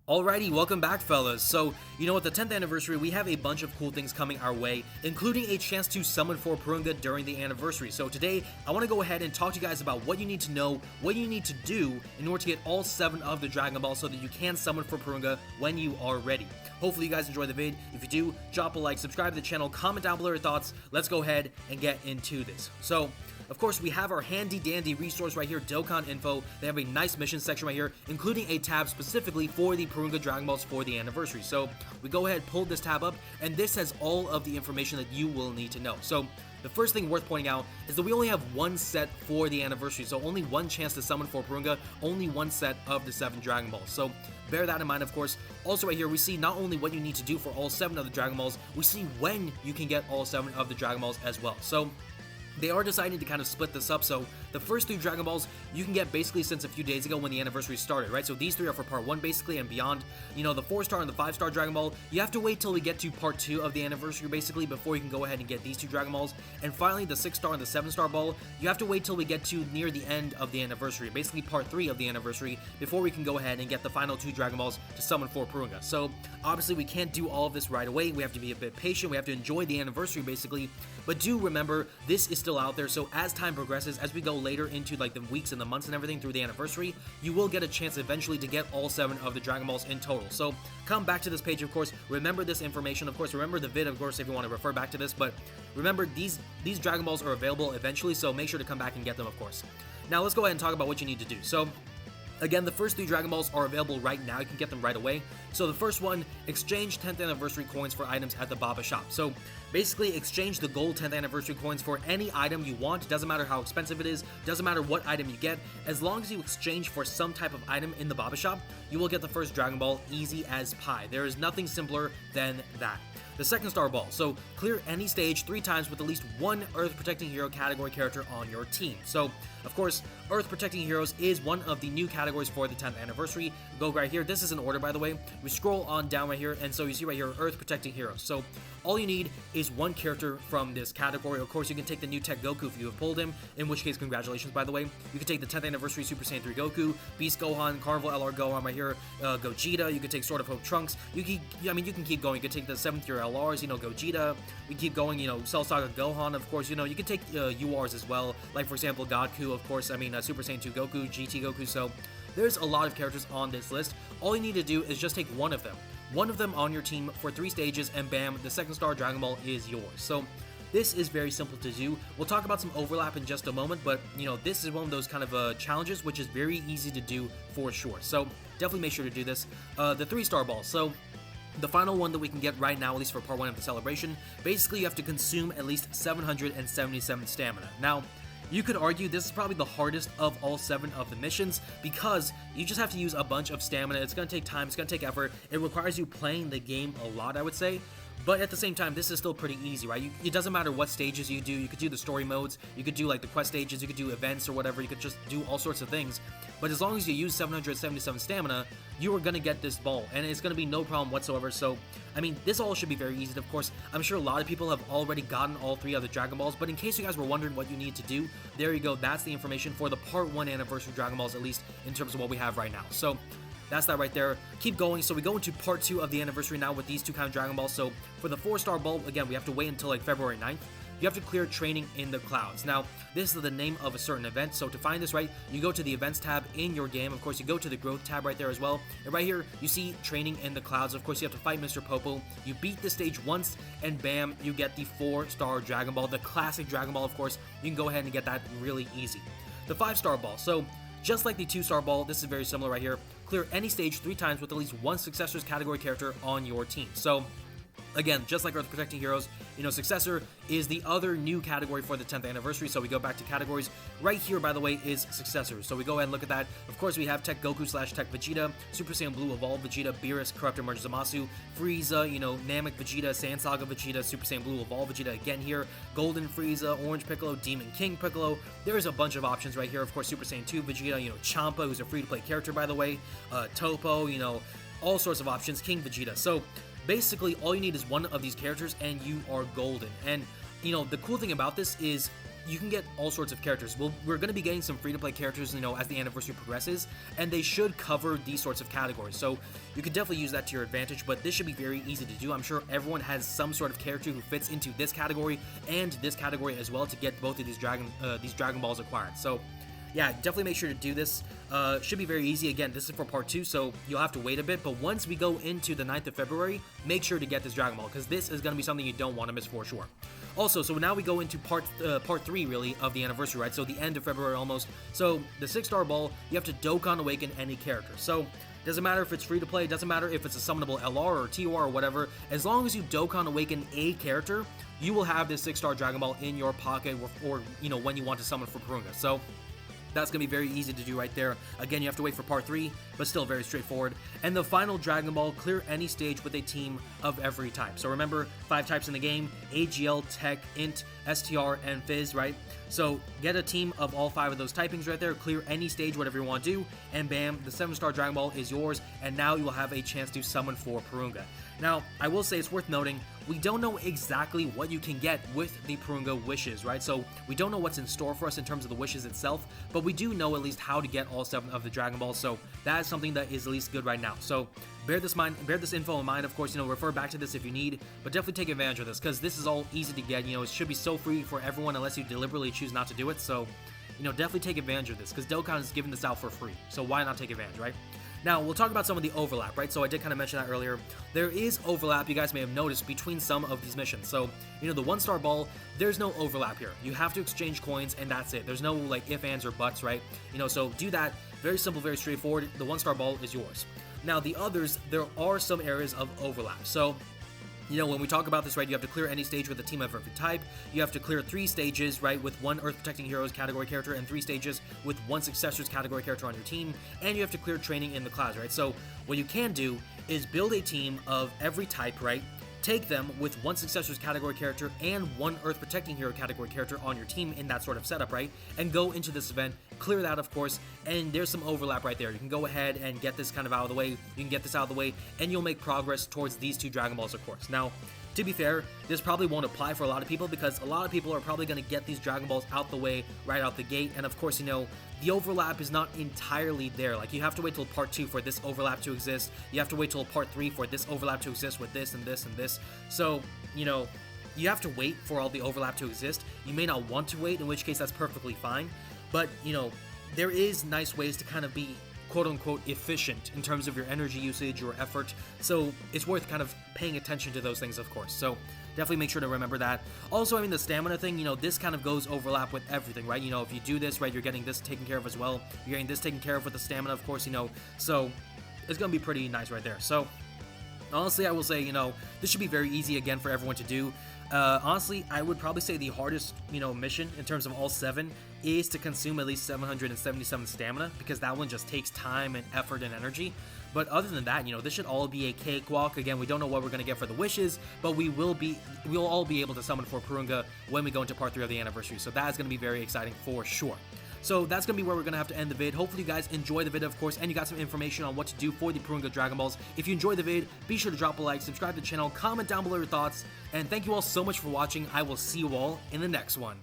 Alrighty, welcome back fellas. So, with the 10th anniversary, we have a bunch of cool things coming our way, including a chance to summon for Purunga during the anniversary. So today, I want to go ahead and talk to you guys about what you need to know, what you need to do in order to get all 7 of the Dragon Balls so that you can summon for Purunga when you are ready. Hopefully you guys enjoy the vid. If you do, drop a like, subscribe to the channel, comment down below your thoughts. Let's go ahead and get into this. So, of course, we have our handy dandy resource right here, Dokkan info. They have a nice mission section right here, including a tab specifically for the Purunga Dragon Balls for the anniversary. So we go ahead, pull this tab up, and this has all of the information that you will need to know. So the first thing worth pointing out is that we only have one set for the anniversary, so only one chance to summon for Purunga, only one set of the 7 Dragon Balls. So bear that in mind, of course. Also right here, we see not only what you need to do for all 7 of the Dragon Balls, we see when you can get all 7 of the Dragon Balls as well. So they are deciding to kind of split this up, so the first 3 Dragon Balls you can get basically since a few days ago when the anniversary started, right? So these 3 are for part 1 basically and beyond. The 4-star and the 5-star Dragon Ball, you have to wait till we get to part 2 of the anniversary basically before you can go ahead and get these 2 Dragon Balls. And finally, the 6-star and the 7-star Ball, you have to wait till we get to near the end of the anniversary, basically part 3 of the anniversary, before we can go ahead and get the final 2 Dragon Balls to summon for Purunga. So obviously we can't do all of this right away, we have to be a bit patient, we have to enjoy the anniversary basically, but do remember this is still out there, so as time progresses, as we go later into like the weeks and the months and everything through the anniversary, you will get a chance eventually to get all 7 of the Dragon Balls in total. So come back to this page, of course, remember this information, of course, remember the vid, of course, if you want to refer back to this, but remember these Dragon Balls are available eventually, so make sure to come back and get them, of course. Now let's go ahead and talk about what you need to do. So again, the first 3 Dragon Balls are available right now. You can get them right away. So the first one, exchange 10th anniversary coins for items at the Baba shop. So basically, exchange the gold 10th anniversary coins for any item you want. Doesn't matter how expensive it is. Doesn't matter what item you get. As long as you exchange for some type of item in the Baba shop, you will get the first Dragon Ball easy as pie. There is nothing simpler than that. The 2nd star ball, so clear any stage 3 times with at least 1 Earth Protecting Hero category character on your team. So, of course, Earth Protecting Heroes is one of the new categories for the 10th anniversary. Go right here, this is in order by the way. We scroll on down right here, and so you see right here, Earth Protecting Heroes. So, all you need is 1 character from this category. Of course, you can take the new Tech Goku if you have pulled him, in which case, congratulations by the way. You can take the 10th anniversary Super Saiyan 3 Goku, Beast Gohan, Carnival LR Gohan right here, Gogeta, you can take Sword of Hope Trunks, you can keep going. You can take the 7th year LRs, Gogeta, we keep going, Cell Saga Gohan, of course, you can take URs as well, like for example, Godku, of course, Super Saiyan 2 Goku, GT Goku, so there's a lot of characters on this list. All you need to do is just take one of them on your team for 3 stages, and bam, the 2nd star Dragon Ball is yours. So this is very simple to do. We'll talk about some overlap in just a moment, but this is one of those kind of challenges which is very easy to do for sure. So definitely make sure to do this. The 3-star ball. So the final one that we can get right now, at least for part 1 of the celebration, basically you have to consume at least 777 stamina. Now, you could argue this is probably the hardest of all 7 of the missions because you just have to use a bunch of stamina. It's going to take time, it's going to take effort, it requires you playing the game a lot, I would say. But at the same time, this is still pretty easy, right? It doesn't matter what stages you do. You could do the story modes, you could do like the quest stages, you could do events or whatever, you could just do all sorts of things. But as long as you use 777 stamina, you are going to get this ball, and it's going to be no problem whatsoever. So, this all should be very easy. Of course, I'm sure a lot of people have already gotten all 3 of the Dragon Balls, but in case you guys were wondering what you need to do, there you go. That's the information for the part 1 anniversary Dragon Balls, at least in terms of what we have right now. So that's that right there. Keep going. So we go into part 2 of the anniversary now with these 2 kind of Dragon Balls. So for the 4-star ball, again, we have to wait until like February 9th. You have to clear Training in the Clouds. Now, this is the name of a certain event, so to find this right, you go to the Events tab in your game. Of course, you go to the Growth tab right there as well, and right here, you see Training in the Clouds. Of course, you have to fight Mr. Popo. You beat the stage once, and bam, you get the 4-star Dragon Ball, the classic Dragon Ball, of course. You can go ahead and get that really easy. The 5-star ball. So just like the 2-star ball, this is very similar right here. Clear any stage 3 times with at least 1 Successor's category character on your team. So again, just like Earth Protecting Heroes, Successor is the other new category for the 10th anniversary, so we go back to categories. Right here, by the way, is Successors, so we go ahead and look at that. Of course, we have Tech Goku / Tech Vegeta, Super Saiyan Blue Evolved Vegeta, Beerus, Corruptor Emerged Zamasu, Frieza, Namek Vegeta, Saiyan Saga Vegeta, Super Saiyan Blue Evolved Vegeta again here, Golden Frieza, Orange Piccolo, Demon King Piccolo. There's a bunch of options right here. Of course, Super Saiyan 2 Vegeta, Champa, who's a free-to-play character, by the way, Topo, all sorts of options, King Vegeta. So basically, all you need is 1 of these characters, and you are golden. And, the cool thing about this is you can get all sorts of characters. We're going to be getting some free-to-play characters, you know, as the anniversary progresses, and they should cover these sorts of categories. So you could definitely use that to your advantage, but this should be very easy to do. I'm sure everyone has some sort of character who fits into this category and this category as well to get both of these Dragon Balls acquired. So yeah, definitely make sure to do this. Should be very easy. Again, this is for part 2, so you'll have to wait a bit, but once we go into the 9th of February, make sure to get this Dragon Ball, because this is going to be something you don't want to miss for sure. Also, so now we go into part 3, really, of the anniversary, right? So the end of February almost. So the 6-star ball, you have to Dokkan Awaken any character. So doesn't matter if it's free to play, doesn't matter if it's a summonable LR or TOR or whatever, as long as you Dokkan Awaken a character, you will have this 6-star Dragon Ball in your pocket, or you know, when you want to summon for Purunga. So that's going to be very easy to do right there. Again, you have to wait for part 3, but still very straightforward. And the final Dragon Ball, clear any stage with a team of every type. So remember, 5 types in the game: AGL, Tech, Int, STR, and Fizz, right? So get a team of all 5 of those typings right there, clear any stage, whatever you want to do, and bam, the 7-star Dragon Ball is yours, and now you will have a chance to summon for Purunga. Now, I will say it's worth noting, we don't know exactly what you can get with the Purunga wishes, right? So we don't know what's in store for us in terms of the wishes itself, but we do know at least how to get all 7 of the Dragon Balls, so that is something that is at least good right now. So bear this info in mind. Of course, you know, refer back to this if you need, but definitely take advantage of this, because this is all easy to get. You know, it should be so free for everyone unless you deliberately choose not to do it. So, you know, definitely take advantage of this, because Dokkan is giving this out for free, so why not take advantage, right? Now, we'll talk about some of the overlap, right? So I did kind of mention that earlier. There is overlap, you guys may have noticed, between some of these missions. So, you know, the 1-star ball, there's no overlap here. You have to exchange coins, and that's it. There's no, like, ifs, ands, or buts, right? You know, so do that. Very simple, very straightforward. The 1-star ball is yours. Now, the others, there are some areas of overlap. So, you know, when we talk about this, right, you have to clear any stage with a team of every type. You have to clear 3 stages, right, with 1 Earth Protecting Heroes category character, and 3 stages with 1 Successors category character on your team. And you have to clear training in the clouds, right? So what you can do is build a team of every type, right? Take them with 1 Successors category character and 1 Earth Protecting Hero category character on your team in that sort of setup, right? And go into this event, clear that, of course, and there's some overlap right there. You can go ahead and get this kind of out of the way. You can get this out of the way, and you'll make progress towards these 2 Dragon Balls, of course. Now, to be fair, this probably won't apply for a lot of people, because a lot of people are probably going to get these Dragon Balls out the way right out the gate, and of course, you know, the overlap is not entirely there. Like, you have to wait till part 2 for this overlap to exist. You have to wait till part 3 for this overlap to exist with this and this and this. So, you know, you have to wait for all the overlap to exist. You may not want to wait, in which case that's perfectly fine. But, you know, there is nice ways to kind of be quote-unquote efficient in terms of your energy usage or effort, so it's worth kind of paying attention to those things, of course. So definitely make sure to remember that. Also, I mean, the stamina thing, you know, this kind of goes overlap with everything, right? You know, if you do this, right, you're getting this taken care of as well. You're getting this taken care of with the stamina, of course, you know, so it's gonna be pretty nice right there. So honestly, I will say, you know, this should be very easy again for everyone to do. Honestly, I would probably say the hardest, you know, mission in terms of all 7 is to consume at least 777 stamina, because that one just takes time and effort and energy. But other than that, you know, this should all be a cakewalk. Again, we don't know what we're going to get for the wishes, but we'll all be able to summon for Purunga when we go into part 3 of the anniversary. So that is going to be very exciting for sure. So that's going to be where we're going to have to end the vid. Hopefully you guys enjoy the vid, of course, and you got some information on what to do for the Purunga Dragon Balls. If you enjoyed the vid, be sure to drop a like, subscribe to the channel, comment down below your thoughts, and thank you all so much for watching. I will see you all in the next one.